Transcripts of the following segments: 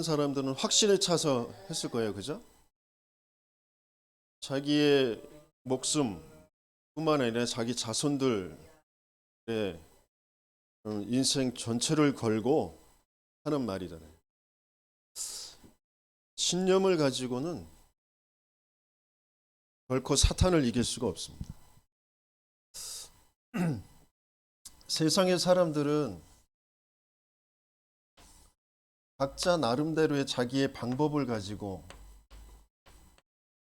어떤 사람들은 확신에 차서 했을 거예요. 그죠? 자기의 목숨뿐만 아니라 자기 자손들의 인생 전체를 걸고 하는 말이잖아요. 신념을 가지고는 결코 사탄을 이길 수가 없습니다. 세상의 사람들은 각자 나름대로의 자기의 방법을 가지고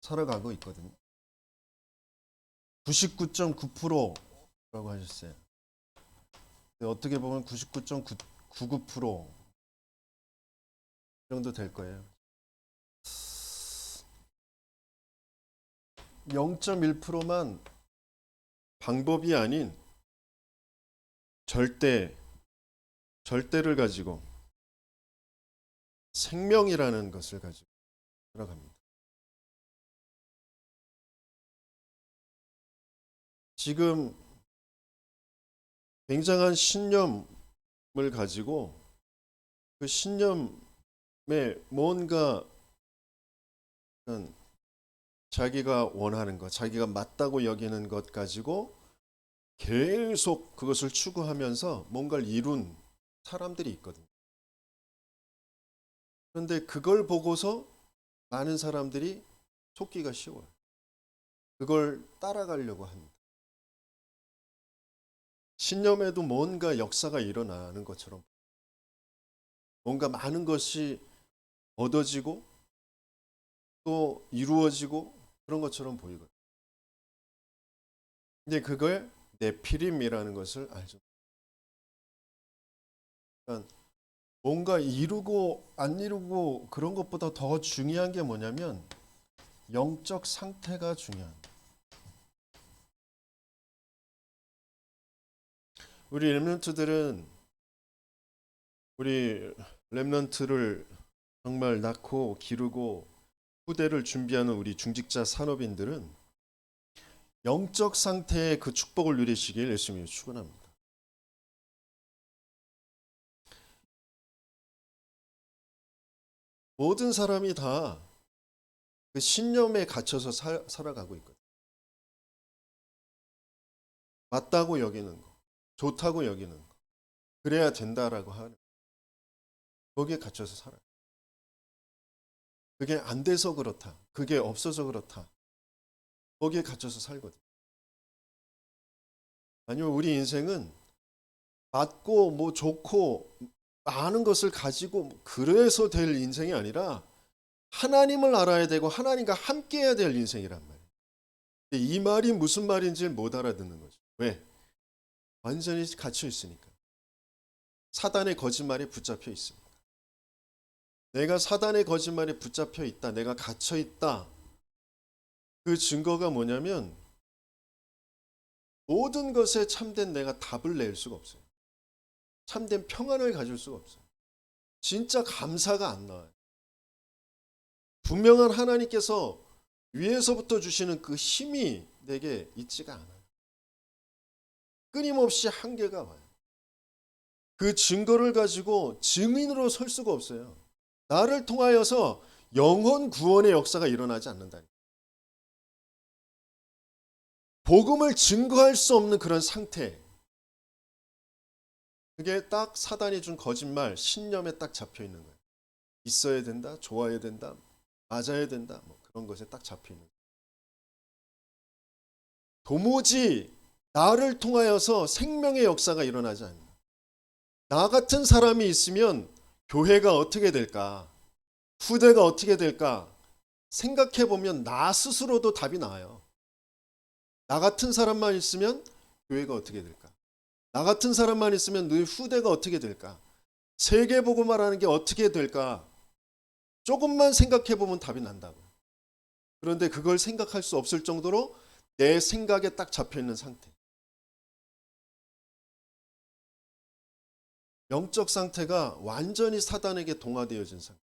살아가고 있거든요. 99.9%라고 하셨어요. 어떻게 보면 99.99% 정도 될 거예요. 0.1%만 방법이 아닌 절대를 가지고 생명이라는 것을 가지고 살아갑니다. 지금 굉장한 신념을 가지고 그 신념에 뭔가 자기가 원하는 것, 자기가 맞다고 여기는 것 가지고 계속 그것을 추구하면서 뭔가를 이룬 사람들이 있거든요. 그런데 그걸 보고서 많은 사람들이 속기가 쉬워요. 그걸 따라가려고 합니다. 신념에도 뭔가 역사가 일어나는 것처럼 뭔가 많은 것이 얻어지고 또 이루어지고 그런 것처럼 보이거든요. 근데 그걸 네피림이라는 것을 알죠. 그러니까 뭔가 이루고 안 이루고 그런 것보다 더 중요한 게 뭐냐면 영적 상태가 중요합니다. 우리 렘넌트를 정말 낳고 기르고 후대를 준비하는 우리 중직자 산업인들은 영적 상태의 그 축복을 누리시길 열심히 축원합니다. 모든 사람이 다 그 신념에 갇혀서 살아가고 있거든요. 맞다고 여기는 거, 좋다고 여기는 거, 그래야 된다라고 하는 거기에 갇혀서 살아요. 그게 안 돼서 그렇다, 그게 없어서 그렇다, 거기에 갇혀서 살거든요. 아니요, 우리 인생은 맞고 뭐 좋고 많은 것을 가지고 그래서 될 인생이 아니라 하나님을 알아야 되고 하나님과 함께 해야 될 인생이란 말이에요. 이 말이 무슨 말인지 못 알아듣는 거죠. 왜? 완전히 갇혀 있으니까. 사단의 거짓말에 붙잡혀 있습니다. 내가 사단의 거짓말에 붙잡혀 있다, 내가 갇혀 있다. 그 증거가 뭐냐면 모든 것에 참된 내가 답을 낼 수가 없어요. 참된 평안을 가질 수가 없어요. 진짜 감사가 안 나와요. 분명한 하나님께서 위에서부터 주시는 그 힘이 내게 있지가 않아요. 끊임없이 한계가 와요. 그 증거를 가지고 증인으로 설 수가 없어요. 나를 통하여서 영혼 구원의 역사가 일어나지 않는다니. 복음을 증거할 수 없는 그런 상태. 그게 딱 사단이 준 거짓말, 신념에 딱 잡혀 있는 거예요. 있어야 된다, 좋아야 된다, 맞아야 된다, 뭐 그런 것에 딱 잡혀 있는 거예요. 도무지 나를 통하여서 생명의 역사가 일어나지 않는다. 나 같은 사람이 있으면 교회가 어떻게 될까? 후대가 어떻게 될까? 생각해 보면 나 스스로도 답이 나와요. 나 같은 사람만 있으면 교회가 어떻게 될까? 나 같은 사람만 있으면 너희 후대가 어떻게 될까? 세계복음화라는 게 어떻게 될까? 조금만 생각해 보면 답이 난다고. 그런데 그걸 생각할 수 없을 정도로 내 생각에 딱 잡혀 있는 상태. 영적 상태가 완전히 사단에게 동화되어진 상태.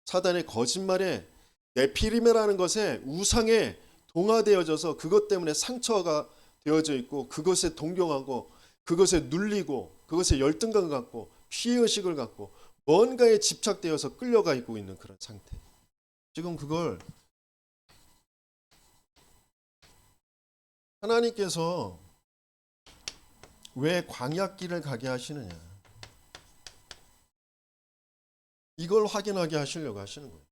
사단의 거짓말에 네피림이라는 것에 우상에 동화되어져서 그것 때문에 상처가 되어져 있고 그것에 동경하고 그것에 눌리고 그것에 열등감 갖고 피해의식을 갖고 뭔가에 집착되어서 끌려가 있고 있는 그런 상태. 지금 그걸 하나님께서 왜 광야길을 가게 하시느냐, 이걸 확인하게 하시려고 하시는 거예요.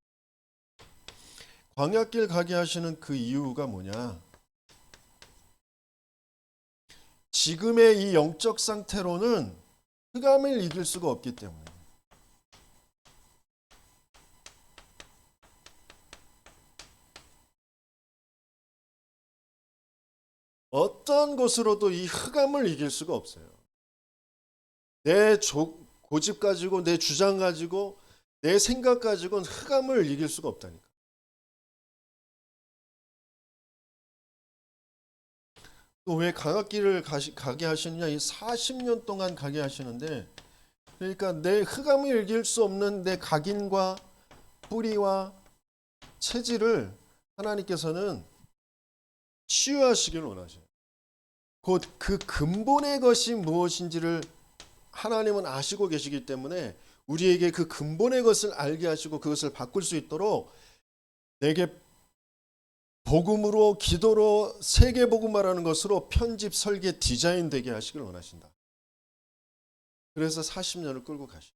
광야길 가게 하시는 그 이유가 뭐냐? 지금의 이 영적 상태로는 흑암을 이길 수가 없기 때문에. 어떤 것으로도 이 흑암을 이길 수가 없어요. 내 고집 가지고, 내 주장 가지고, 내 생각 가지고는 흑암을 이길 수가 없다니까. 또 왜 광야길을 가게 하시느냐? 이 40년 동안 가게 하시는데, 그러니까 내 흑암을 이길 수 없는 내 각인과 뿌리와 체질을 하나님께서는 치유하시길 원하셔요. 곧 그 근본의 것이 무엇인지를 하나님은 아시고 계시기 때문에 우리에게 그 근본의 것을 알게 하시고 그것을 바꿀 수 있도록 내게 복음으로, 기도로, 세계복음화라는 것으로 편집, 설계, 디자인 되게 하시길 원하신다. 그래서 40년을 끌고 가시죠.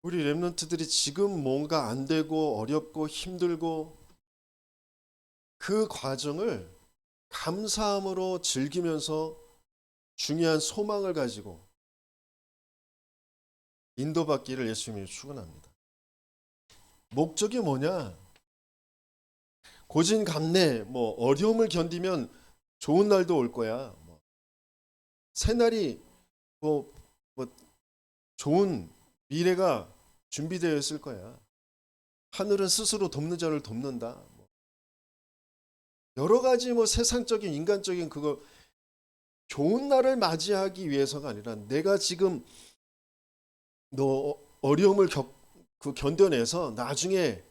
우리 렘넌트들이 지금 뭔가 안 되고 어렵고 힘들고 그 과정을 감사함으로 즐기면서 중요한 소망을 가지고 인도받기를 예수님이 축원합니다. 목적이 뭐냐? 고진감래, 어려움을 견디면 좋은 날도 올 거야. 새날이 좋은 미래가 준비되어 있을 거야. 하늘은 스스로 돕는 자를 돕는다. 여러 가지 세상적인, 인간적인 그거 좋은 날을 맞이하기 위해서가 아니라 내가 지금 너 어려움을 견뎌내서 나중에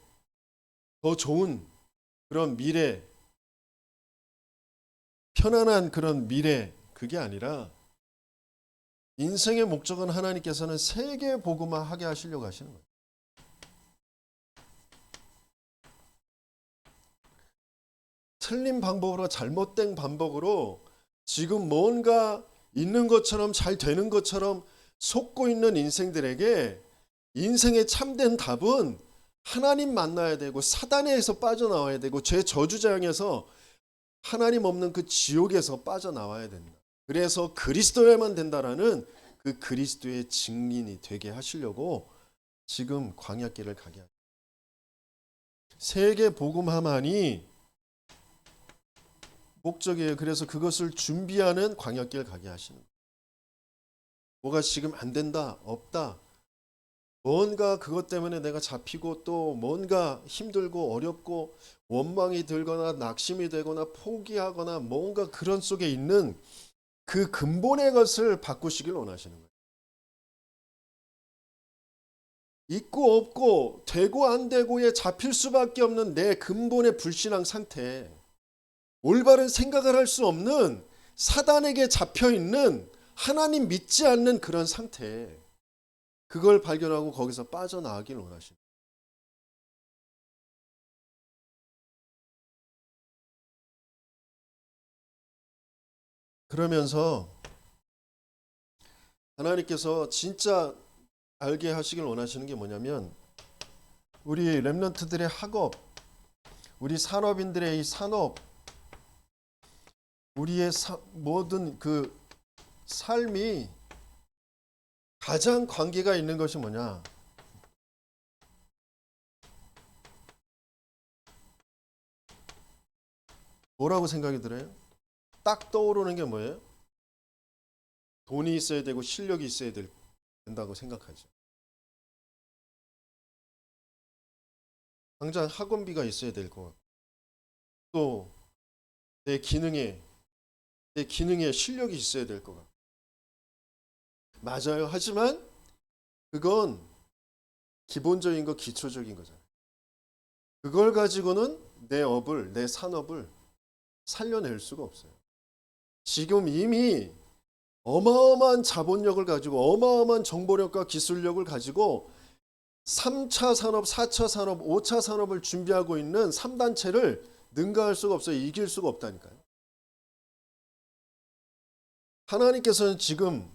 더 좋은 그런 미래, 편안한 그런 미래, 그게 아니라 인생의 목적은 하나님께서는 세계 복음화하게 하시려고 하시는 거예요. 틀린 방법으로, 잘못된 방법으로 지금 뭔가 있는 것처럼, 잘 되는 것처럼 속고 있는 인생들에게 인생의 참된 답은 하나님 만나야 되고 사단에서 빠져나와야 되고 죄 저주장에서 하나님 없는 그 지옥에서 빠져나와야 된다. 그래서 그리스도야만 된다라는 그 그리스도의 증인이 되게 하시려고 지금 광야길을 가게 합니다. 세계 복음화만이 목적이에요. 그래서 그것을 준비하는 광야길 가게 하시는 거예요. 뭐가 지금 안 된다, 없다. 뭔가 그것 때문에 내가 잡히고 또 뭔가 힘들고 어렵고 원망이 들거나 낙심이 되거나 포기하거나 뭔가 그런 속에 있는 그 근본의 것을 바꾸시길 원하시는 거예요. 있고 없고 되고 안 되고에 잡힐 수밖에 없는 내 근본의 불신앙 상태, 올바른 생각을 할 수 없는 사단에게 잡혀있는 하나님 믿지 않는 그런 상태, 그걸 발견하고 거기서 빠져나가길 원하십니다. 그러면서 하나님께서 진짜 알게 하시길 원하시는 게 뭐냐면 우리 렘넌트들의 학업, 우리 산업인들의 이 산업, 우리의 모든 그 삶이 가장 관계가 있는 것이 뭐냐? 뭐라고 생각이 들어요? 딱 떠오르는 게 뭐예요? 돈이 있어야 되고 실력이 있어야 된다고 생각하죠. 당장 학원비가 있어야 될 것 같고 또 내 기능에 실력이 있어야 될 것 같고 맞아요. 하지만 그건 기본적인 거, 기초적인 거잖아요. 그걸 가지고는 내 산업을 살려낼 수가 없어요. 지금 이미 어마어마한 자본력을 가지고 어마어마한 정보력과 기술력을 가지고 3차 산업, 4차 산업, 5차 산업을 준비하고 있는 3단체를 능가할 수가 없어요. 이길 수가 없다니까요. 하나님께서는 지금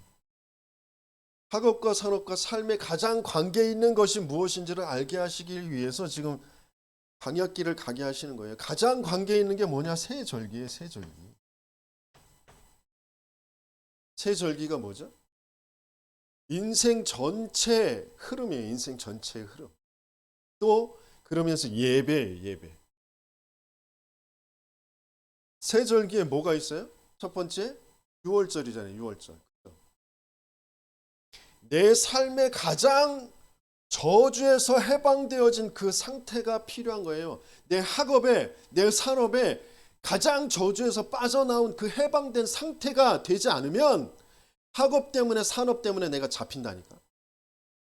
학업과 산업과 삶에 가장 관계 있는 것이 무엇인지를 알게 하시기 위해서 지금 광야길을 가게 하시는 거예요. 가장 관계 있는 게 뭐냐? 세절기예요. 세절기. 세절기가 뭐죠? 인생 전체 흐름이에요. 인생 전체의 흐름. 또 그러면서 예배예요. 예배. 세절기에 뭐가 있어요? 첫 번째 6월절이잖아요. 6월절. 내 삶의 가장 저주에서 해방되어진 그 상태가 필요한 거예요. 내 학업에, 내 산업에 가장 저주에서 빠져나온 그 해방된 상태가 되지 않으면 학업 때문에 산업 때문에 내가 잡힌다니까.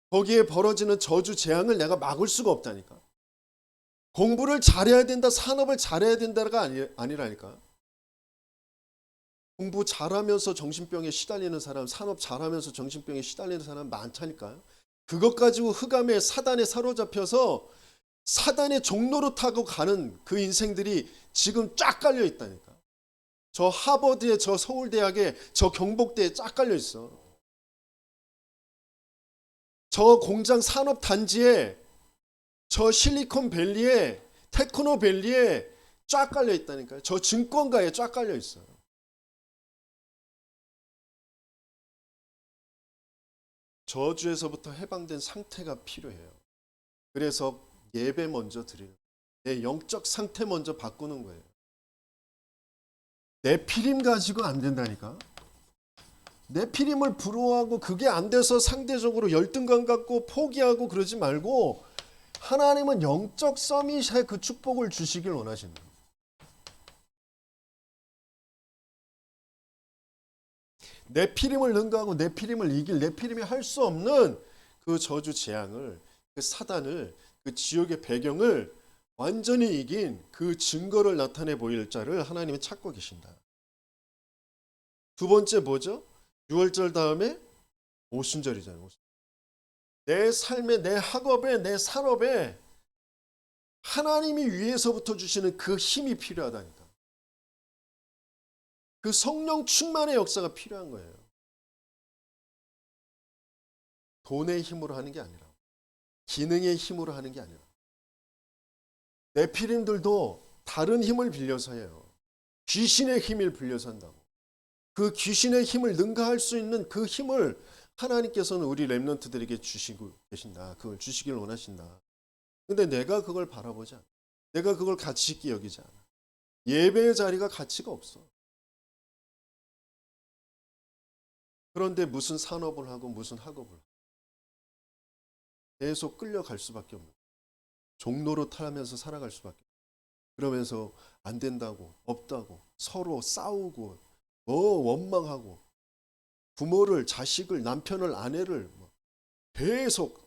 거기에 벌어지는 저주 재앙을 내가 막을 수가 없다니까. 공부를 잘해야 된다, 산업을 잘해야 된다가 아니라니까. 공부 잘하면서 정신병에 시달리는 사람, 산업 잘하면서 정신병에 시달리는 사람 많다니까요. 그것 가지고 흑암의 사단에 사로잡혀서 사단의 종로로 타고 가는 그 인생들이 지금 쫙 깔려 있다니까. 저 하버드에, 저 서울대학에, 저 경복대에 쫙 깔려 있어. 저 공장 산업단지에, 저 실리콘밸리에, 테크노밸리에 쫙 깔려 있다니까요. 저 증권가에 쫙 깔려 있어. 저주에서부터 해방된 상태가 필요해요. 그래서 예배 먼저 드리는, 내 영적 상태 먼저 바꾸는 거예요. 내 피림 가지고 안 된다니까. 내 피림을 부러워하고 그게 안 돼서 상대적으로 열등감 갖고 포기하고 그러지 말고 하나님은 영적 서밋의 그 축복을 주시길 원하신다. 내 피림을 능가하고 내 피림을 이길, 내 피림이 할 수 없는 그 저주 재앙을, 그 사단을, 그 지옥의 배경을 완전히 이긴 그 증거를 나타내 보일 자를 하나님이 찾고 계신다. 두 번째 뭐죠? 6월절 다음에 오순절이잖아요. 내 삶에, 내 학업에, 내 산업에 하나님이 위에서부터 주시는 그 힘이 필요하다니까. 그 성령 충만의 역사가 필요한 거예요. 돈의 힘으로 하는 게 아니라, 기능의 힘으로 하는 게 아니라, 네피림들도 다른 힘을 빌려서 해요. 귀신의 힘을 빌려서 한다고. 그 귀신의 힘을 능가할 수 있는 그 힘을 하나님께서는 우리 렘넌트들에게 주시고 계신다. 그걸 주시길 원하신다. 근데 내가 그걸 바라보지 않아. 내가 그걸 가치 있게 여기지 않아. 예배의 자리가 가치가 없어. 그런데 무슨 산업을 하고 무슨 학업을 하고 계속 끌려갈 수밖에 없는, 종로로 타면서 살아갈 수밖에 없는. 그러면서 안 된다고, 없다고, 서로 싸우고 원망하고 부모를, 자식을, 남편을, 아내를 계속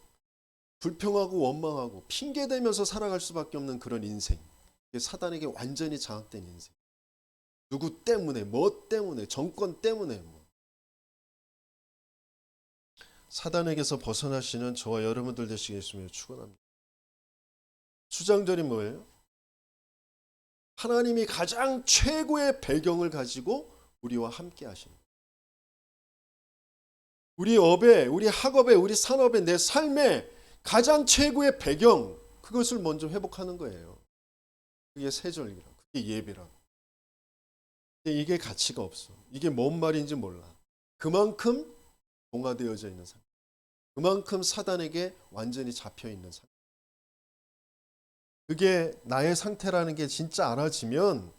불평하고 원망하고 핑계대면서 살아갈 수밖에 없는 그런 인생. 사단에게 완전히 장악된 인생. 누구 때문에, 뭐 때문에, 정권 때문에. 사단에게서 벗어나시는 저와 여러분들 되시겠으면 축원합니다. 수장절이 뭐예요? 하나님이 가장 최고의 배경을 가지고 우리와 함께 하시는 거예요. 우리 업에, 우리 학업에, 우리 산업에, 내 삶에 가장 최고의 배경, 그것을 먼저 회복하는 거예요. 그게 세절기라고, 그게 예배라고. 근데 이게 가치가 없어. 이게 뭔 말인지 몰라. 그만큼 동화되어져 있는 삶. 그만큼 사단에게 완전히 잡혀 있는 삶. 그게 나의 상태라는 게 진짜 알아지면,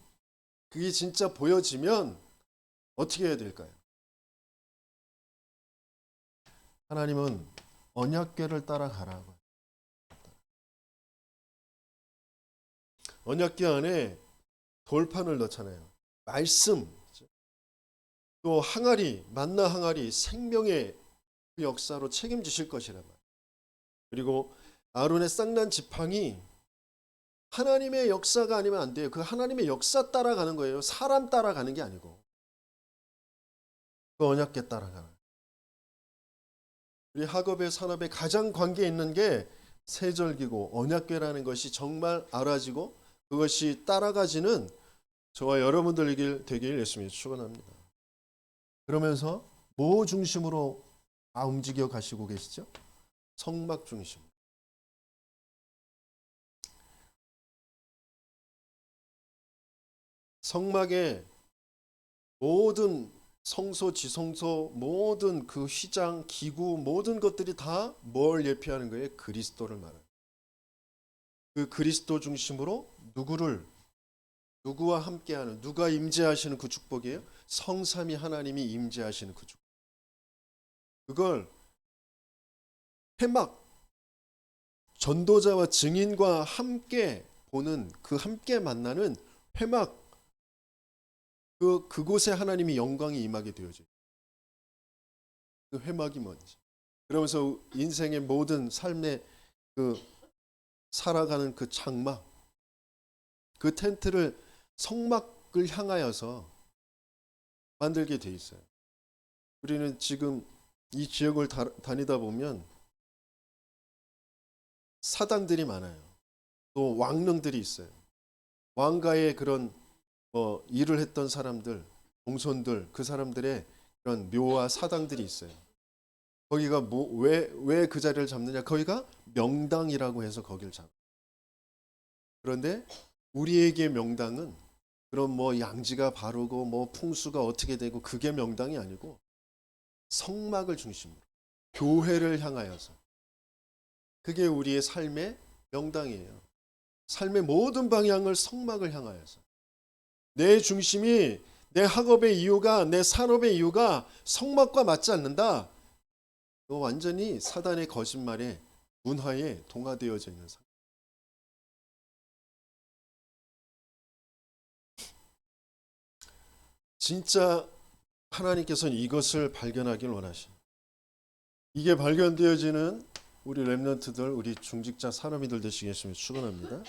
그게 진짜 보여지면 어떻게 해야 될까요? 하나님은 언약궤를 따라가라고. 언약궤 안에 돌판을 넣잖아요. 말씀, 또 항아리, 만나 항아리, 생명의 역사로 책임지실 것이란 말이에요. 그리고 아론의 쌍난 지팡이, 하나님의 역사가 아니면 안 돼요. 그 하나님의 역사 따라가는 거예요. 사람 따라가는 게 아니고. 그 언약궤 따라가는. 우리 학업의 산업에 가장 관계 있는 게 세절기고 언약궤라는 것이 정말 알아지고 그것이 따라가지는 저와 여러분들 되길 예수님이 축원합니다. 그러면서 뭐 중심으로 움직여 가시고 계시죠? 성막 중심. 성막의 모든 성소, 지성소, 모든 그 휘장, 기구, 모든 것들이 다 뭘 예표하는 거예요? 그리스도를 말해요. 그 그리스도 중심으로 누구와 함께하는, 누가 임재하시는 그 축복이에요? 성삼위 하나님이 임재하시는 그 축복. 그걸 회막, 전도자와 증인과 함께 보는, 그 함께 만나는 회막, 그곳에 하나님이 영광이 임하게 되어져요. 그 회막이 뭔지. 그러면서 인생의 모든 삶의 그 살아가는 그 장막, 그 텐트를 성막을 향하여서 만들게 돼 있어요. 우리는 지금 이 지역을 다니다 보면 사당들이 많아요. 또 왕릉들이 있어요. 왕가의 그런 일을 했던 사람들, 공손들, 그 사람들의 그런 묘와 사당들이 있어요. 거기가 왜 그 자리를 잡느냐? 거기가 명당이라고 해서 거기를 잡아요. 그런데 우리에게 명당은 그런 양지가 바르고 풍수가 어떻게 되고 그게 명당이 아니고 성막을 중심으로 교회를 향하여서 그게 우리의 삶의 명당이에요. 삶의 모든 방향을 성막을 향하여서 내 중심이 내 학업의 이유가 내 산업의 이유가 성막과 맞지 않는다. 너 완전히 사단의 거짓말에 문화에 동화되어져 있는 삶. 진짜 하나님께서는 이것을 발견하길 원하십니다. 이게 발견되어지는 우리 렘넌트들, 우리 중직자 산업인들 되시겠으면 축원합니다.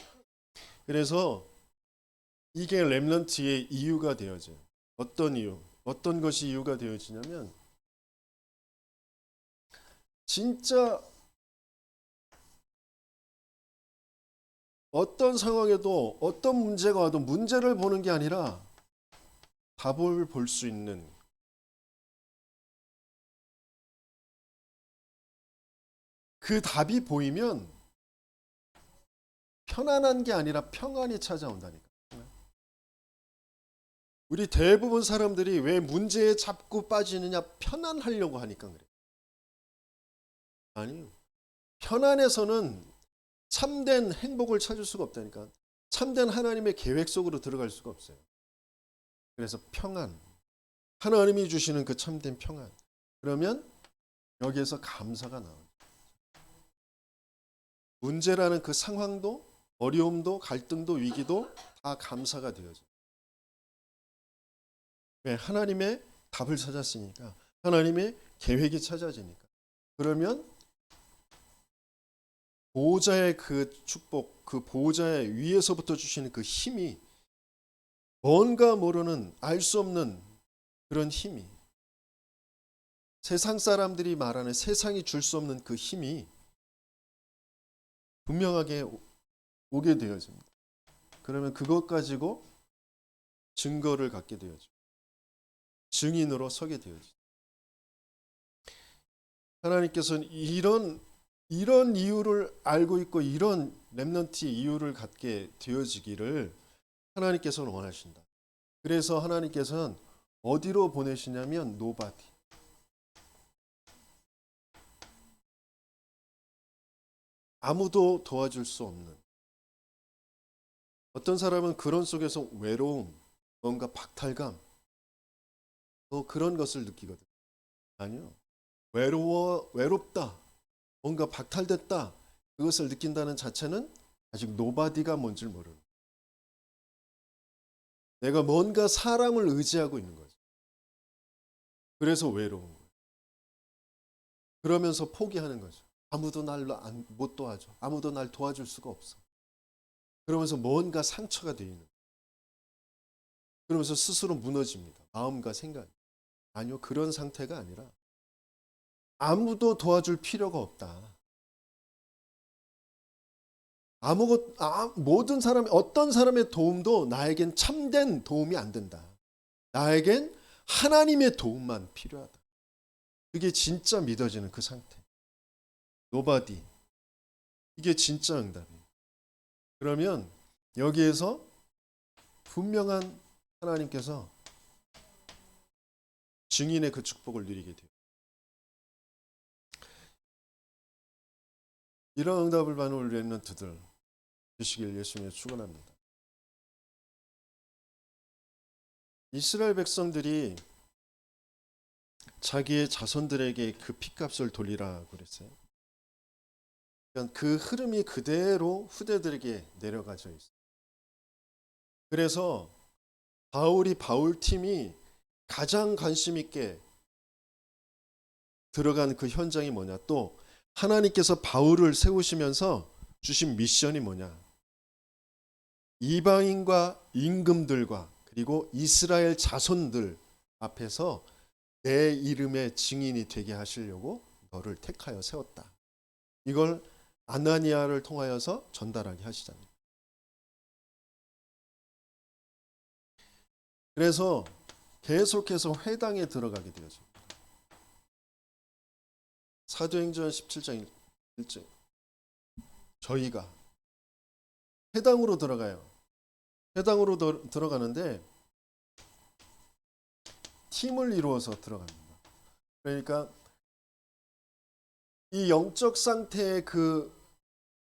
그래서 이게 렘넌트의 이유가 되어져요. 어떤 이유? 어떤 것이 이유가 되어지냐면 진짜 어떤 상황에도 어떤 문제가 와도 문제를 보는 게 아니라 답을 볼 수 있는 그 답이 보이면 편안한 게 아니라 평안이 찾아온다니까. 우리 대부분 사람들이 왜 문제에 자꾸 빠지느냐? 편안하려고 하니까 그래. 아니요. 편안해서는 참된 행복을 찾을 수가 없다니까. 참된 하나님의 계획 속으로 들어갈 수가 없어요. 그래서 평안. 하나님이 주시는 그 참된 평안. 그러면 여기에서 감사가 나와요. 문제라는 그 상황도 어려움도 갈등도 위기도 다 감사가 되어져요. 왜? 하나님의 답을 찾았으니까. 하나님의 계획이 찾아지니까. 그러면 보호자의 그 축복, 그 보호자의 위에서부터 주시는 그 힘이 뭔가 모르는 알 수 없는 그런 힘이 세상 사람들이 말하는 세상이 줄 수 없는 그 힘이 분명하게 오게 되어집니다. 그러면 그것 가지고 증거를 갖게 되어져. 증인으로 서게 되어져. 하나님께서는 이런 이유를 알고 있고 이런 렘넌트의 이유를 갖게 되어지기를 하나님께서는 원하신다. 그래서 하나님께서는 어디로 보내시냐면 노바디. 아무도 도와줄 수 없는. 어떤 사람은 그런 속에서 외로움, 뭔가 박탈감, 그런 것을 느끼거든. 아니요. 외롭다. 뭔가 박탈됐다. 그것을 느낀다는 자체는 아직 노바디가 뭔지 모르는. 내가 뭔가 사람을 의지하고 있는 거죠. 그래서 외로운 거예요. 그러면서 포기하는 거죠. 아무도 날 못 도와줘. 아무도 날 도와줄 수가 없어. 그러면서 뭔가 상처가 되어 있는 거예요. 그러면서 스스로 무너집니다. 마음과 생각이. 아니요, 그런 상태가 아니라 아무도 도와줄 필요가 없다. 모든 사람, 어떤 사람의 도움도 나에겐 참된 도움이 안 된다. 나에겐 하나님의 도움만 필요하다. 그게 진짜 믿어지는 그 상태. Nobody. 이게 진짜 응답이에요. 그러면 여기에서 분명한 하나님께서 증인의 그 축복을 누리게 돼요. 이런 응답을 받는 우리 렘넌트들 되시길 예수님의 축원합니다. 이스라엘 백성들이 자기의 자손들에게 그 핏값을 돌리라고 그랬어요. 그러니까 그 흐름이 그대로 후대들에게 내려가져 있어요. 그래서 바울 팀이 가장 관심 있게 들어간 그 현장이 뭐냐? 또 하나님께서 바울을 세우시면서 주신 미션이 뭐냐? 이방인과 임금들과 그리고 이스라엘 자손들 앞에서 내 이름의 증인이 되게 하시려고 너를 택하여 세웠다. 이걸 아나니아를 통하여서 전달하게 하시잖아요. 그래서 계속해서 회당에 들어가게 되어집니다. 사도행전 17장 1절 저희가 회당으로 들어가요. 회당으로 들어가는데 팀을 이루어서 들어갑니다. 그러니까 이 영적 상태의 그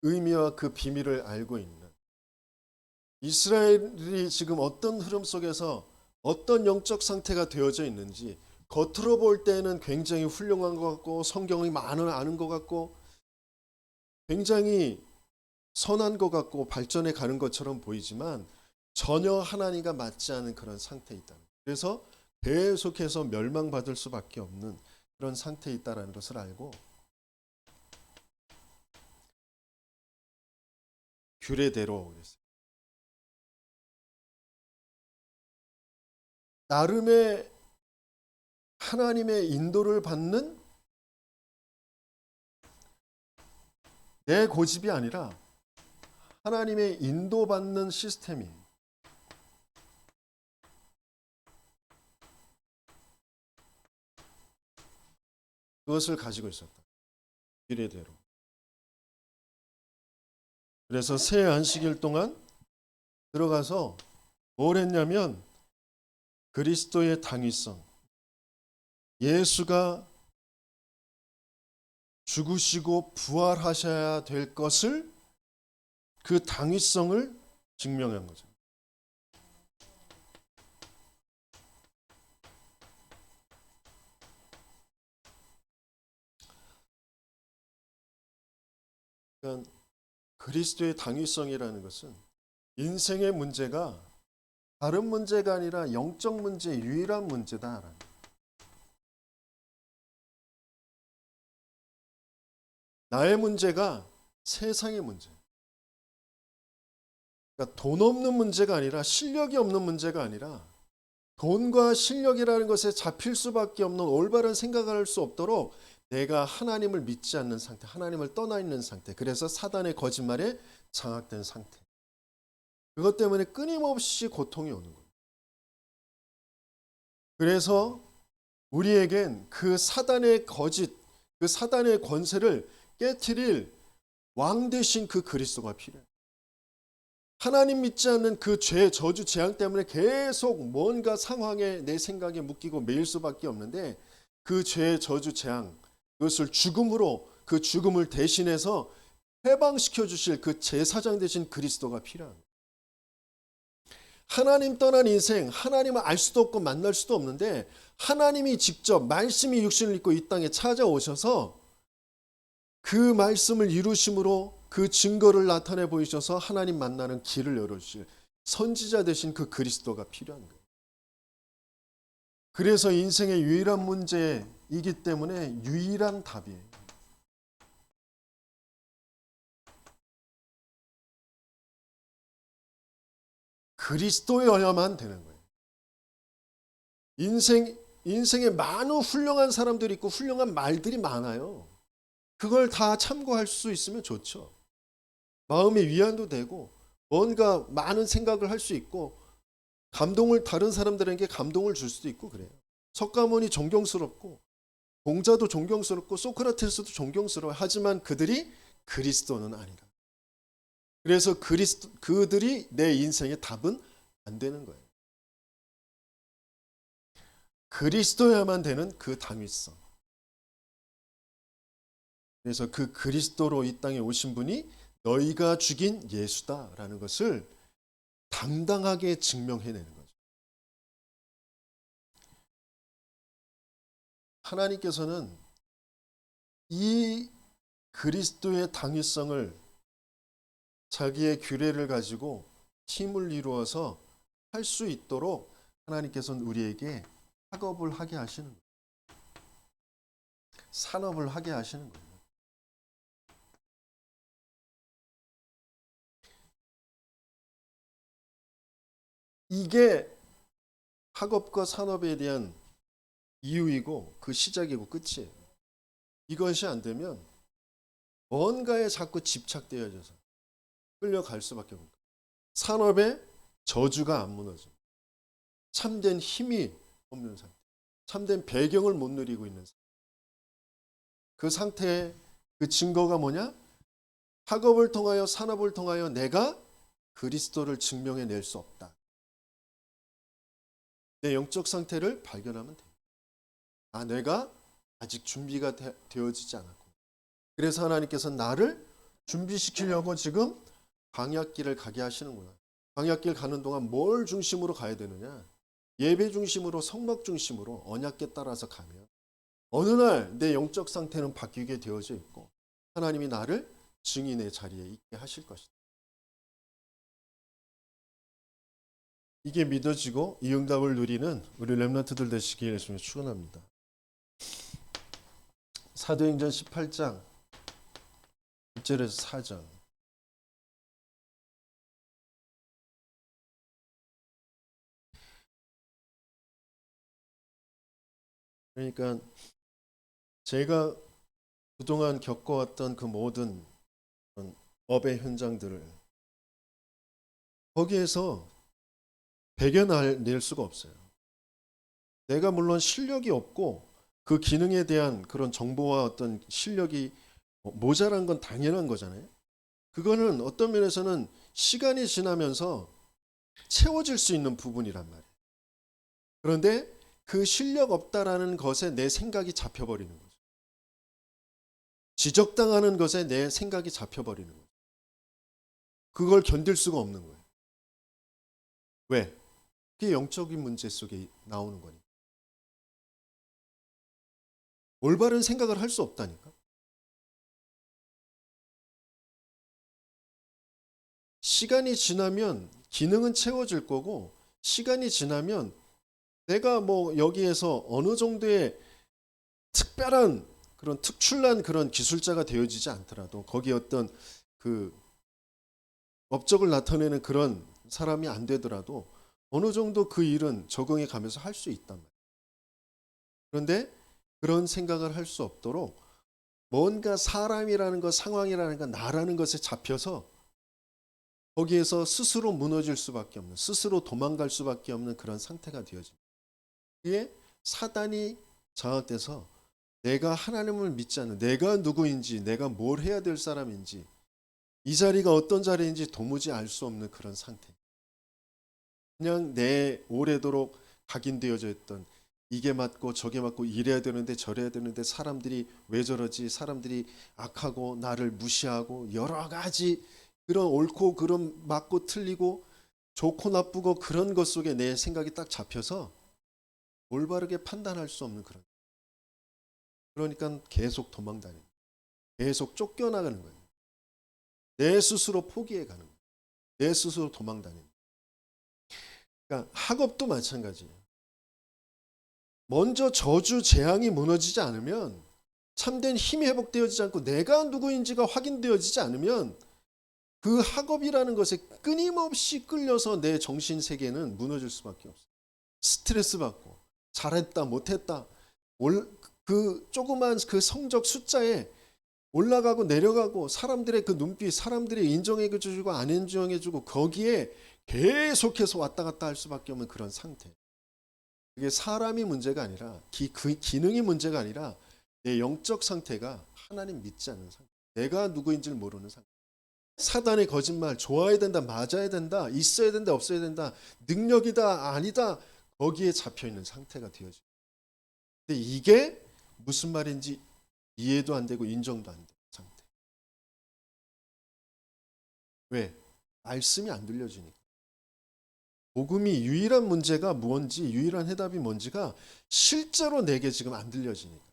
의미와 그 비밀을 알고 있는 이스라엘이 지금 어떤 흐름 속에서 어떤 영적 상태가 되어져 있는지 겉으로 볼 때는 굉장히 훌륭한 것 같고 성경이 많은 아는 것 같고 굉장히 선한 것 같고 발전해 가는 것처럼 보이지만 전혀 하나님과 맞지 않은 그런 상태에 있다. 그래서 계속해서 멸망받을 수밖에 없는 그런 상태에 있다는 것을 알고 규례대로 나름의 하나님의 인도를 받는 내 고집이 아니라 하나님의 인도받는 시스템이 그것을 가지고 있었다. 규례대로. 그래서 새 안식일 동안 들어가서 뭘 했냐면 그리스도의 당위성, 예수가 죽으시고 부활하셔야 될 것을 그 당위성을 증명한 거죠. 그러니까 그리스도의 당위성이라는 것은 인생의 문제가 다른 문제가 아니라 영적 문제의 유일한 문제다라는 거예요. 나의 문제가 세상의 문제. 그러니까 돈 없는 문제가 아니라 실력이 없는 문제가 아니라 돈과 실력이라는 것에 잡힐 수밖에 없는 올바른 생각을 할 수 없도록 내가 하나님을 믿지 않는 상태, 하나님을 떠나 있는 상태, 그래서 사단의 거짓말에 장악된 상태. 그것 때문에 끊임없이 고통이 오는 거예요. 그래서 우리에겐 그 사단의 거짓, 그 사단의 권세를 깨트릴 왕 되신 그 그리스도가 필요해요. 하나님 믿지 않는 그 죄, 저주, 재앙 때문에 계속 뭔가 상황에 내 생각에 묶이고 매일 수밖에 없는데 그 죄, 저주, 재앙 그것을 죽음으로 그 죽음을 대신해서 해방시켜 주실 그 제사장 되신 그리스도가 필요합니다. 하나님 떠난 인생, 하나님을 알 수도 없고 만날 수도 없는데 하나님이 직접 말씀이 육신을 입고 이 땅에 찾아오셔서 그 말씀을 이루심으로 그 증거를 나타내 보이셔서 하나님 만나는 길을 열어주실 선지자 되신 그 그리스도가 필요한 거예요. 그래서 인생의 유일한 문제이기 때문에 유일한 답이에요. 그리스도여야만 되는 거예요. 인생 인생에 많은 훌륭한 사람들이 있고 훌륭한 말들이 많아요. 그걸 다 참고할 수 있으면 좋죠. 마음의 위안도 되고 뭔가 많은 생각을 할 수 있고 감동을 다른 사람들에게 감동을 줄 수도 있고 그래요. 석가모니 존경스럽고 공자도 존경스럽고 소크라테스도 존경스러워. 하지만 그들이 그리스도는 아니다. 그래서 그들이 내 인생의 답은 안 되는 거예요. 그리스도야만 되는 그 당위성. 그래서 그 그리스도로 이 땅에 오신 분이 너희가 죽인 예수다라는 것을 당당하게 증명해내는 거죠. 하나님께서는 이 그리스도의 당위성을 자기의 규례를 가지고 힘을 이루어서 할 수 있도록 하나님께서는 우리에게 학업을 하게 하시는 거예요. 산업을 하게 하시는 거예요. 이게 학업과 산업에 대한 이유이고 그 시작이고 끝이에요. 이것이 안 되면 뭔가에 자꾸 집착되어져서 끌려갈 수밖에 없는 거예요. 산업의 저주가 안 무너져. 참된 힘이 없는 상태. 참된 배경을 못 누리고 있는 상태. 그 상태의 그 증거가 뭐냐? 학업을 통하여 산업을 통하여 내가 그리스도를 증명해낼 수 없다. 내 영적 상태를 발견하면 돼요. 아, 내가 아직 준비가 되어지지 않았고. 그래서 하나님께서 나를 준비시키려고 지금 광야길을 가게 하시는구나. 광야길 가는 동안 뭘 중심으로 가야 되느냐? 예배 중심으로, 성막 중심으로 언약궤 따라서 가면 어느 날 내 영적 상태는 바뀌게 되어져 있고 하나님이 나를 증인의 자리에 있게 하실 것이다. 이게 믿어지고 이 응답을 누리는 우리 렘넌트들 되시길 예수님을 축원합니다. 사도행전 18장 1절에서 4절. 그러니까 제가 그동안 겪어왔던 그 모든 업의 현장들을 거기에서 배겨낼 수가 없어요. 내가 물론 실력이 없고 그 기능에 대한 그런 정보와 어떤 실력이 모자란 건 당연한 거잖아요. 그거는 어떤 면에서는 시간이 지나면서 채워질 수 있는 부분이란 말이에요. 그런데 그 실력 없다라는 것에 내 생각이 잡혀버리는 거죠. 지적당하는 것에 내 생각이 잡혀버리는 거죠. 그걸 견딜 수가 없는 거예요. 왜? 그게 영적인 문제 속에 나오는 거니까. 올바른 생각을 할 수 없다니까. 시간이 지나면 기능은 채워질 거고 시간이 지나면 내가 뭐 여기에서 어느 정도의 특별한 그런 특출난 그런 기술자가 되어지지 않더라도 거기에 어떤 그 업적을 나타내는 그런 사람이 안 되더라도 어느 정도 그 일은 적응해 가면서 할 수 있단 말이에요. 그런데 그런 생각을 할 수 없도록 뭔가 사람이라는 것, 상황이라는 것, 나라는 것에 잡혀서 거기에서 스스로 무너질 수밖에 없는, 스스로 도망갈 수밖에 없는 그런 상태가 되어집니다. 그게 사단이 장악돼서 내가 하나님을 믿지 않는, 내가 누구인지, 내가 뭘 해야 될 사람인지, 이 자리가 어떤 자리인지 도무지 알 수 없는 그런 상태. 그냥 내 오래도록 각인되어져 있던 이게 맞고 저게 맞고 이래야 되는데 저래야 되는데 사람들이 왜 저러지, 사람들이 악하고 나를 무시하고 여러 가지 그런 옳고 그런 맞고 틀리고 좋고 나쁘고 그런 것 속에 내 생각이 딱 잡혀서 올바르게 판단할 수 없는 그런. 그러니까 계속 도망다니는, 계속 쫓겨나가는 거예요. 내 스스로 포기해 가는 거예요. 내 스스로 도망다니는. 그러니까 학업도 마찬가지예요. 먼저 저주 재앙이 무너지지 않으면, 참된 힘이 회복되어지지 않고 내가 누구인지가 확인되어지지 않으면 그 학업이라는 것에 끊임없이 끌려서 내 정신 세계는 무너질 수밖에 없어요. 스트레스 받고 잘했다 못했다 그 조그만 그 성적 숫자에 올라가고 내려가고 사람들의 그 눈빛, 사람들이 인정해주고 안 인정해주고 거기에 계속해서 왔다 갔다 할 수밖에 없는 그런 상태. 그게 사람이 문제가 아니라 그 기능이 문제가 아니라 내 영적 상태가 하나님 믿지 않는 상태. 내가 누구인지를 모르는 상태. 사단의 거짓말, 좋아야 된다, 맞아야 된다, 있어야 된다, 없어야 된다, 능력이다, 아니다, 거기에 잡혀 있는 상태가 되어져. 근데 이게 무슨 말인지 이해도 안 되고 인정도 안 되는 상태. 왜? 말씀이 안 들려지니까. 복음이 유일한 문제가 무언지, 유일한 해답이 뭔지가 실제로 내게 지금 안 들려지니까.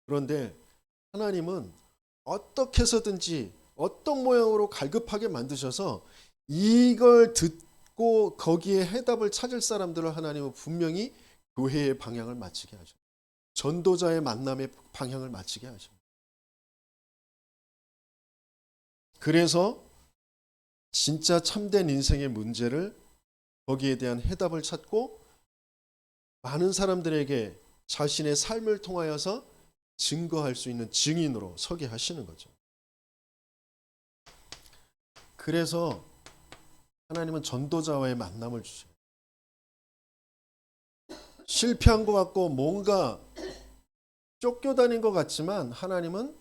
그런데 하나님은 어떻게 해서든지 어떤 모양으로 갈급하게 만드셔서 이걸 듣고 거기에 해답을 찾을 사람들을 하나님은 분명히 교회의 방향을 맞추게 하셔. 전도자의 만남의 방향을 맞추게 하셔. 그래서 진짜 참된 인생의 문제를 거기에 대한 해답을 찾고 많은 사람들에게 자신의 삶을 통하여서 증거할 수 있는 증인으로 서게 하시는 거죠. 그래서 하나님은 전도자와의 만남을 주셔요. 실패한 것 같고 뭔가 쫓겨다닌 것 같지만 하나님은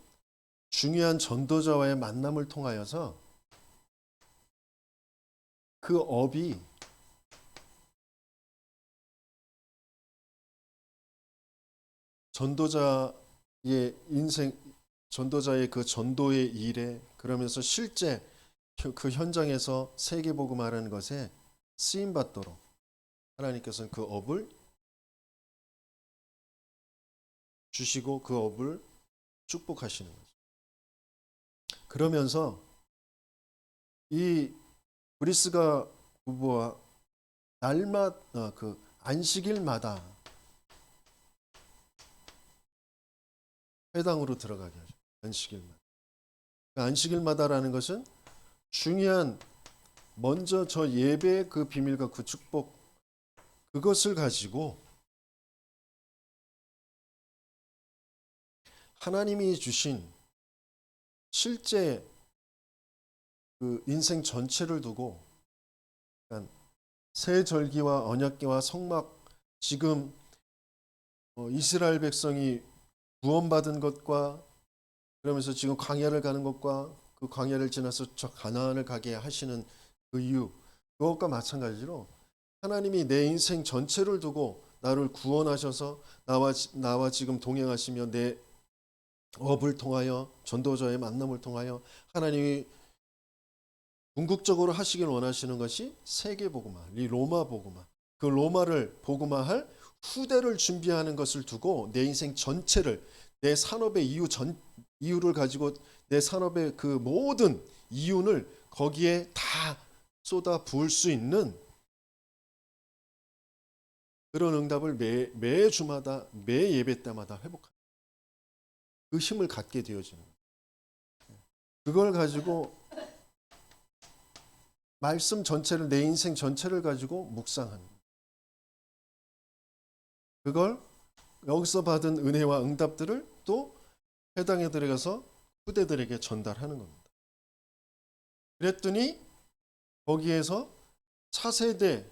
중요한 전도자와의 만남을 통하여서 그 업이 전도자의 인생, 전도자의 그 전도의 일에 그러면서 실제 그 현장에서 세계복음하라는 것에 쓰임받도록 하나님께서는 그 업을 주시고 그 업을 축복하시는 거죠. 그러면서 이 브리스가 부부와 날마다 그 안식일마다 회당으로 들어가게 하죠. 안식일마다. 그 안식일마다라는 것은 중요한 먼저 저 예배의 그 비밀과 그 축복 그것을 가지고 하나님이 주신 실제 그 인생 전체를 두고 그러니까 새 절기와 언약궤와 성막 지금 이스라엘 백성이 구원받은 것과 그러면서 지금 광야를 가는 것과 그 광야를 지나서 저 가나안을 가게 하시는 그 이유 그것과 마찬가지로 하나님이 내 인생 전체를 두고 나를 구원하셔서 나와 지금 동행하시며 내 업을 통하여 전도자의 만남을 통하여 하나님이 궁극적으로 하시길 원하시는 것이 세계 복음화, 이 로마 복음화. 그 로마를 복음화할 후대를 준비하는 것을 두고 내 인생 전체를 내 산업의 이유를 가지고 내 산업의 그 모든 이윤을 거기에 다 쏟아 부을 수 있는 그런 응답을 매 주마다 매 예배 때마다 회복하는 그 힘을 갖게 되어지는 거예요. 그걸 가지고 말씀 전체를 내 인생 전체를 가지고 묵상하는 거예요. 그걸 여기서 받은 은혜와 응답들을 또 회당에 들어가서 후대들에게 전달하는 겁니다. 그랬더니 거기에서 차세대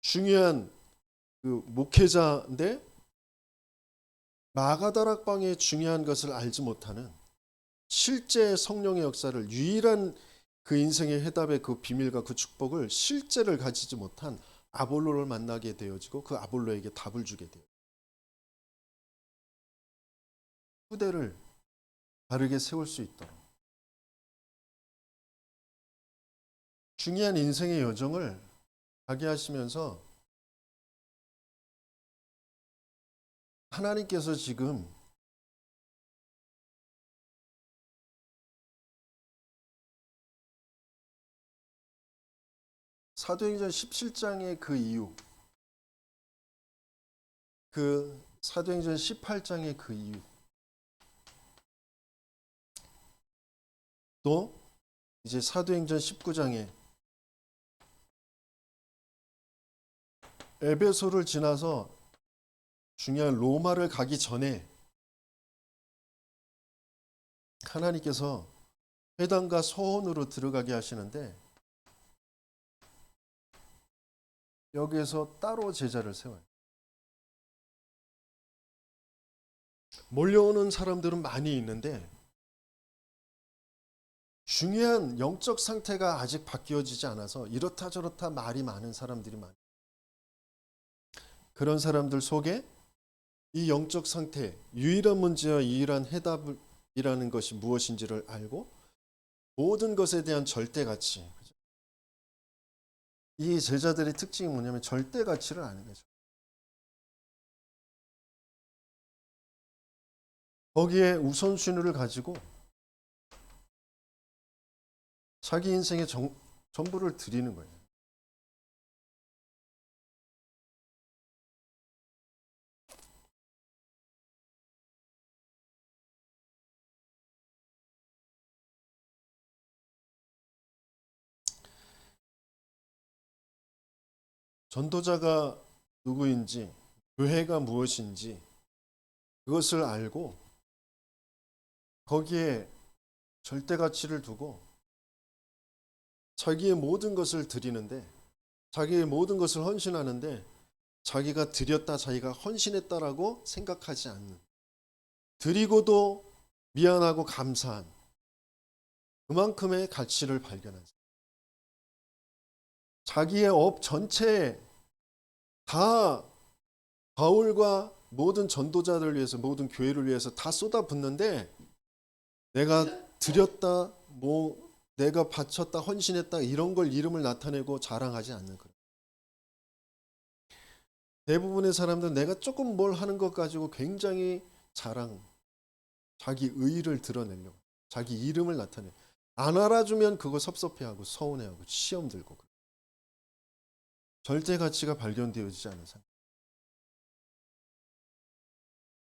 중요한 그 목회자인데 마가다락방의 중요한 것을 알지 못하는 실제 성령의 역사를 유일한 그 인생의 해답의 그 비밀과 그 축복을 실제를 가지지 못한 아볼로를 만나게 되어지고 그 아볼로에게 답을 주게 돼요. 후대를 바르게 세울 수 있도록 중요한 인생의 여정을 가게 하시면서 하나님께서 지금 사도행전 17장의 그 이유, 그 사도행전 18장의 그 이유, 또 이제 사도행전 19장에 에베소를 지나서 중요한 로마를 가기 전에 하나님께서 회당과 소원으로 들어가게 하시는데 여기에서 따로 제자를 세워요. 몰려오는 사람들은 많이 있는데 중요한 영적 상태가 아직 바뀌어지지 않아서 이렇다 저렇다 말이 많은 사람들이 많아요. 그런 사람들 속에 이 영적 상태, 유일한 문제와 유일한 해답이라는 것이 무엇인지를 알고 모든 것에 대한 절대 가치. 이 제자들의 특징이 뭐냐면 절대 가치를 아는 거죠. 거기에 우선순위를 가지고 자기 인생의 전부를 드리는 거예요. 전도자가 누구인지, 교회가 무엇인지 그것을 알고 거기에 절대 가치를 두고 자기의 모든 것을 드리는데, 자기의 모든 것을 헌신하는데 자기가 드렸다, 자기가 헌신했다라고 생각하지 않는, 드리고도 미안하고 감사한 그만큼의 가치를 발견한, 자기의 업 전체에 다 바울과 모든 전도자들 위해서, 모든 교회를 위해서 다 쏟아붓는데 내가 드렸다, 내가 바쳤다, 헌신했다 이런 걸 이름을 나타내고 자랑하지 않는 거예요. 대부분의 사람들은 내가 조금 뭘 하는 것 가지고 굉장히 자기 의의를 드러내려고, 자기 이름을 나타내. 안 알아주면 그거 섭섭해하고 서운해하고 시험 들고. 절대 가치가 발견되어지지 않은 상태.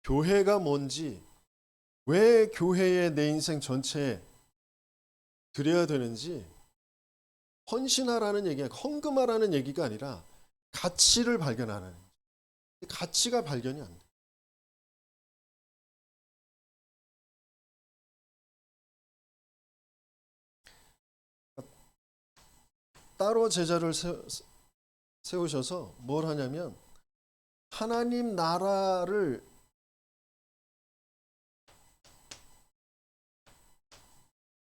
교회가 뭔지, 왜 교회에 내 인생 전체에 드려야 되는지, 헌신하라는 얘기가, 헌금하라는 얘기가 아니라 가치를 발견하는, 가치가 발견이 안 돼. 따로 제자를 세우셔서 뭘 하냐면 하나님 나라를,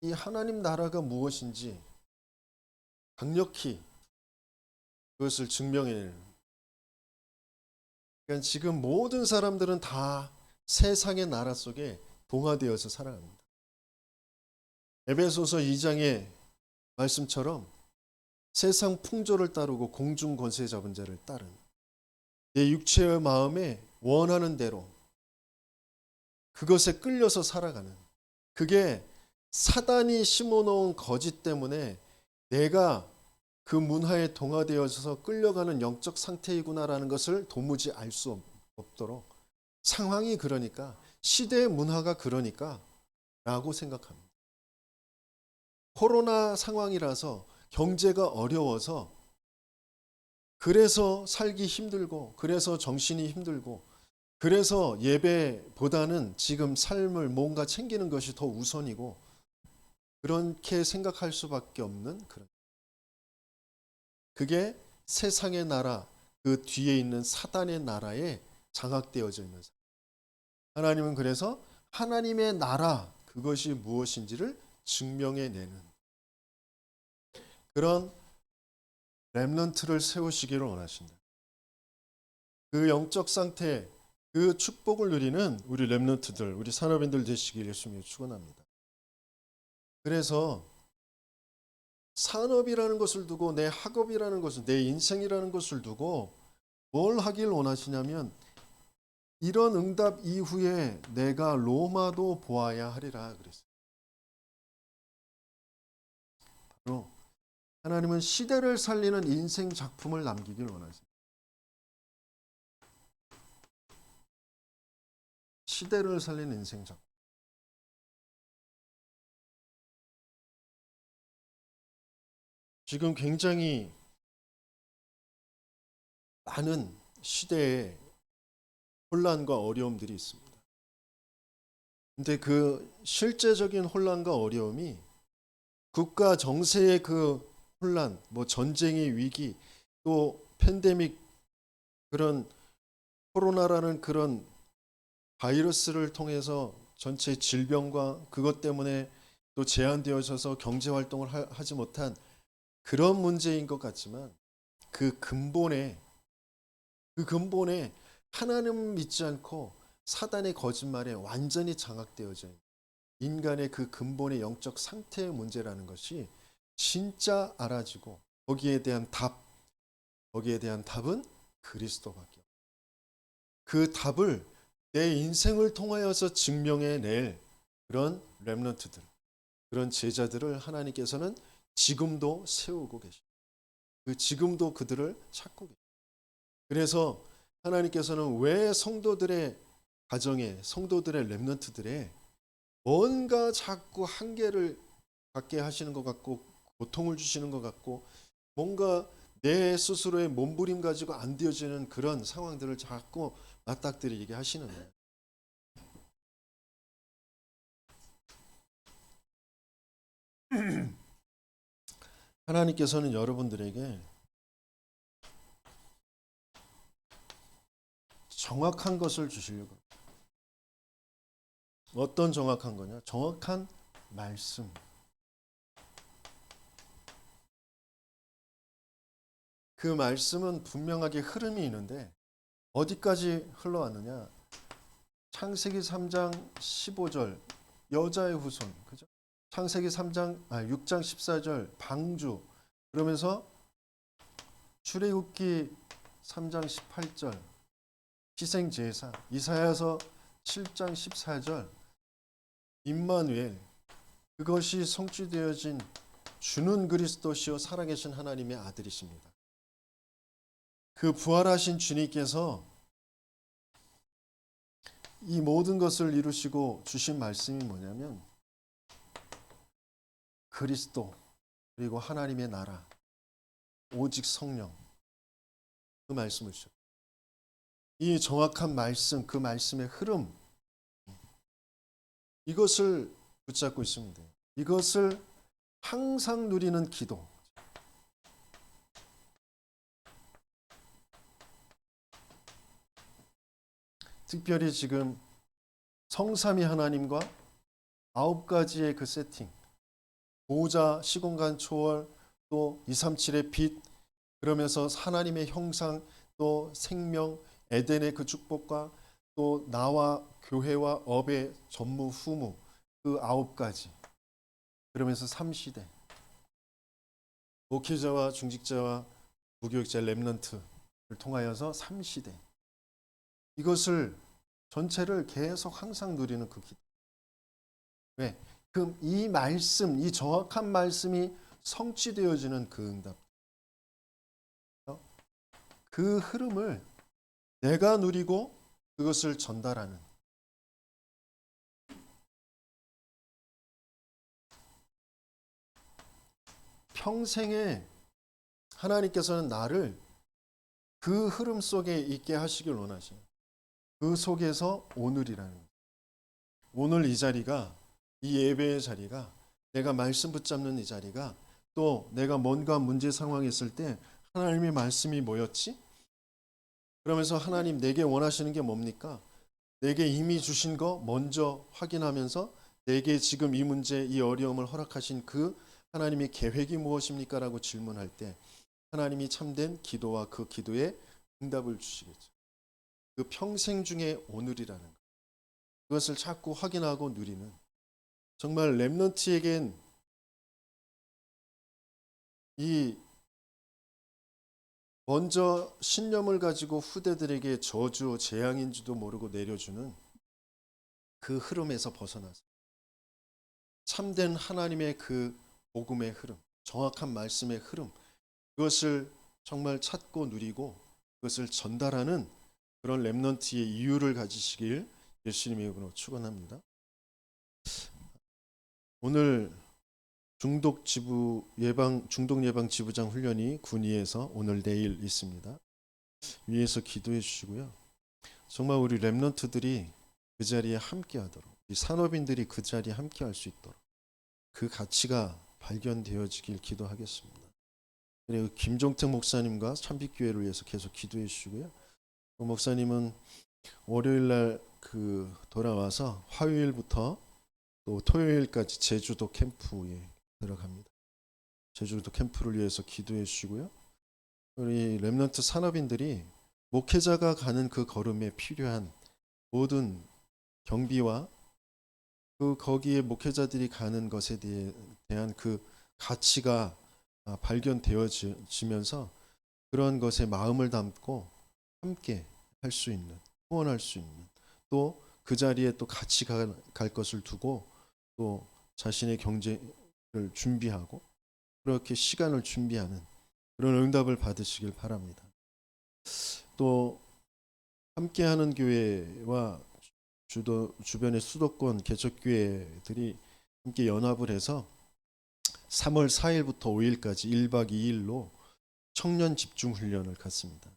이 하나님 나라가 무엇인지 강력히 그것을 증명해내는. 그러니까 지금 모든 사람들은 다 세상의 나라 속에 동화되어서 살아갑니다. 에베소서 2장의 말씀처럼 세상 풍조를 따르고 공중 권세 잡은 자를 따른, 내 육체의 마음에 원하는 대로 그것에 끌려서 살아가는, 그게 사단이 심어놓은 거짓 때문에 내가 그 문화에 동화되어서 끌려가는 영적 상태이구나라는 것을 도무지 알 수 없도록, 상황이 그러니까, 시대의 문화가 그러니까 라고 생각합니다. 코로나 상황이라서 경제가 어려워서, 그래서 살기 힘들고, 그래서 정신이 힘들고, 그래서 예배보다는 지금 삶을 뭔가 챙기는 것이 더 우선이고, 그렇게 생각할 수밖에 없는 그런, 그게 세상의 나라, 그 뒤에 있는 사단의 나라에 장악되어져 있는 사람. 하나님은 그래서 하나님의 나라, 그것이 무엇인지를 증명해내는 그런 렘넌트를 세우시기를 원하신다. 그 영적 상태, 그 축복을 누리는 우리 렘넌트들, 우리 산업인들 되시기를 예수님이 축원합니다. 그래서 산업이라는 것을 두고, 내 학업이라는 것을, 내 인생이라는 것을 두고 뭘 하길 원하시냐면, 이런 응답 이후에 내가 로마도 보아야 하리라 그랬어요. 바로 하나님은 시대를 살리는 인생 작품을 남기길 원하세요. 시대를 살리는 인생 작품. 지금 굉장히 많은 시대에 혼란과 어려움들이 있습니다. 근데 그 실제적인 혼란과 어려움이 국가 정세의 그 혼란, 뭐 전쟁의 위기, 또 팬데믹, 그런 코로나라는 그런 바이러스를 통해서 전체 질병과 그것 때문에 또 제한되어져서 경제 활동을 하지 못한 그런 문제인 것 같지만, 그 근본에 하나님 믿지 않고 사단의 거짓말에 완전히 장악되어져 있는 인간의 그 근본의 영적 상태의 문제라는 것이 진짜 알아지고, 거기에 대한 답은 그리스도밖에 없어요. 그 답을 내 인생을 통하여서 증명해낼 그런 렘넌트들, 그런 제자들을 하나님께서는 지금도 세우고 계십니다. 지금도 그들을 찾고 계십니다. 그래서 하나님께서는 왜 성도들의 가정에, 성도들의 렘넌트들의 뭔가 자꾸 한계를 갖게 하시는 것 같고, 고통을 주시는 것 같고, 뭔가 내 스스로의 몸부림 가지고 안 되어지는 그런 상황들을 자꾸 맞닥뜨리게 하시는 거예요. 하나님께서는 여러분들에게 정확한 것을 주시려고. 어떤 정확한 거냐? 정확한 말씀. 그 말씀은 분명하게 흐름이 있는데 어디까지 흘러왔느냐? 창세기 3장 15절 여자의 후손, 그죠? 창세기 6장 14절 방주, 그러면서 출애굽기 3장 18절 희생제사, 이사야서 7장 14절 임마누엘, 그것이 성취되어진 주는 그리스도시요 살아계신 하나님의 아들이십니다. 그 부활하신 주님께서 이 모든 것을 이루시고 주신 말씀이 뭐냐면 그리스도, 그리고 하나님의 나라, 오직 성령, 그 말씀을 주셨어요. 이 정확한 말씀, 그 말씀의 흐름, 이것을 붙잡고 있습니다. 이것을 항상 누리는 기도. 특별히 지금 성삼위 하나님과 9가지의 그 세팅, 보호자, 시공간 초월, 또 237의 빛, 그러면서 하나님의 형상, 또 생명, 에덴의 그 축복과 또 나와 교회와 업의 전무 후무, 그 9가지, 그러면서 3시대, 목회자와 중직자와 무교육자 렘넌트를 통하여서 3시대, 이것을 전체를 계속 항상 누리는 그 기도. 왜? 그럼 이 말씀, 이 정확한 말씀이 성취되어지는 그 응답, 그 흐름을 내가 누리고 그것을 전달하는, 평생에 하나님께서는 나를 그 흐름 속에 있게 하시길 원하셔요. 그 속에서 오늘이라는 거예요. 오늘 이 자리가, 이 예배의 자리가, 내가 말씀 붙잡는 이 자리가, 또 내가 뭔가 문제 상황에 있을 때 하나님의 말씀이 뭐였지? 그러면서 하나님 내게 원하시는 게 뭡니까? 내게 이미 주신 거 먼저 확인하면서 내게 지금 이 문제, 이 어려움을 허락하신 그 하나님의 계획이 무엇입니까? 라고 질문할 때 하나님이 참된 기도와 그 기도에 응답을 주시겠죠. 그 평생 중에 오늘이라는 것, 그것을 자꾸 확인하고 누리는, 정말 렘넌트에겐 이 먼저 신념을 가지고 후대들에게 저주, 재앙인지도 모르고 내려주는 그 흐름에서 벗어나서 참된 하나님의 그 복음의 흐름, 정확한 말씀의 흐름, 그것을 정말 찾고 누리고 그것을 전달하는 그런 렘넌트의 이유를 가지시길 예수님의 이름으로 축원합니다. 오늘 중독 예방 지부장 훈련이 군위에서 오늘 내일 있습니다. 위해서 기도해 주시고요. 정말 우리 렘넌트들이 그 자리에 함께하도록, 이 산업인들이 그 자리에 함께할 수 있도록 그 가치가 발견되어지길 기도하겠습니다. 그리고 김종택 목사님과 참빛교회를 위해서 계속 기도해 주시고요. 그 목사님은 월요일 날 돌아와서 화요일부터 또 토요일까지 제주도 캠프에 들어갑니다. 제주도 캠프를 위해서 기도해 주시고요. 우리 렘넌트 산업인들이 목회자가 가는 그 걸음에 필요한 모든 경비와 거기에 목회자들이 가는 것에 대한 그 가치가 발견되어지면서 그런 것에 마음을 담고 함께 할 수 있는, 후원할 수 있는, 또 그 자리에 또 같이 갈 것을 두고 또 자신의 경제를 준비하고 그렇게 시간을 준비하는 그런 응답을 받으시길 바랍니다. 또 함께하는 교회와 주변의 수도권 개척교회들이 함께 연합을 해서 3월 4일부터 5일까지 1박 2일로 청년 집중 훈련을 갖습니다.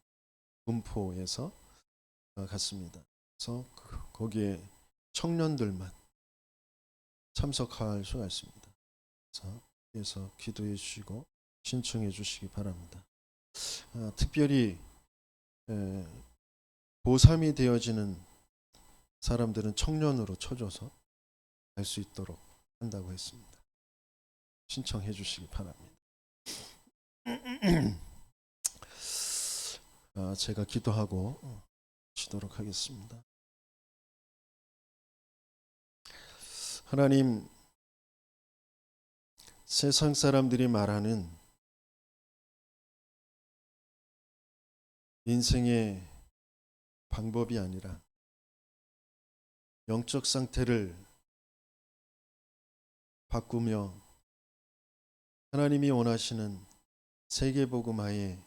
군포에서 갔습니다. 그래서 거기에 청년들만 참석할 수가 있습니다. 그래서 기도해 주시고 신청해 주시기 바랍니다. 특별히 고3이 되어지는 사람들은 청년으로 쳐줘서 갈 수 있도록 한다고 했습니다. 신청해 주시기 바랍니다. 제가 기도하고 쉬도록 하겠습니다. 하나님, 세상 사람들이 말하는 인생의 방법이 아니라 영적 상태를 바꾸며 하나님이 원하시는 세계복음화의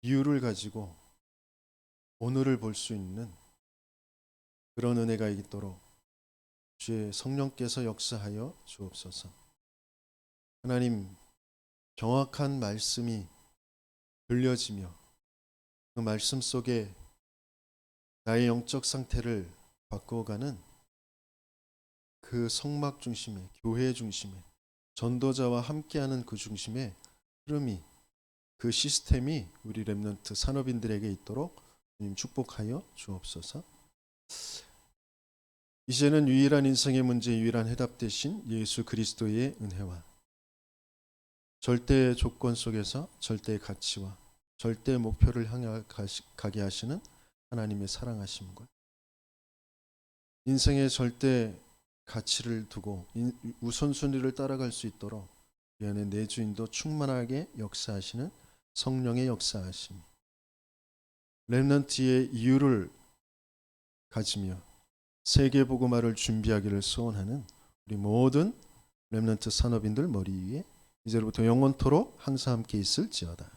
이유를 가지고 오늘을 볼 수 있는 그런 은혜가 있도록 주의 성령께서 역사하여 주옵소서. 하나님, 정확한 말씀이 들려지며 그 말씀 속에 나의 영적 상태를 바꾸어가는 그 성막 중심에, 교회 중심에, 전도자와 함께하는 그 중심에 흐름이, 그 시스템이 우리 렘넌트 산업인들에게 있도록 주님 축복하여 주옵소서. 이제는 유일한 인생의 문제, 유일한 해답 되신 예수 그리스도의 은혜와 절대 조건 속에서 절대 가치와 절대 목표를 향해 가게 하시는 하나님의 사랑하심과 인생의 절대 가치를 두고 우선순위를 따라갈 수 있도록 이 안에 내주인도 충만하게 역사하시는 성령의 역사하심, 렘넌트의 이유를 가지며 세계복음화를 준비하기를 소원하는 우리 모든 렘넌트 산업인들 머리 위에 이제로부터 영원토록 항상 함께 있을지어다.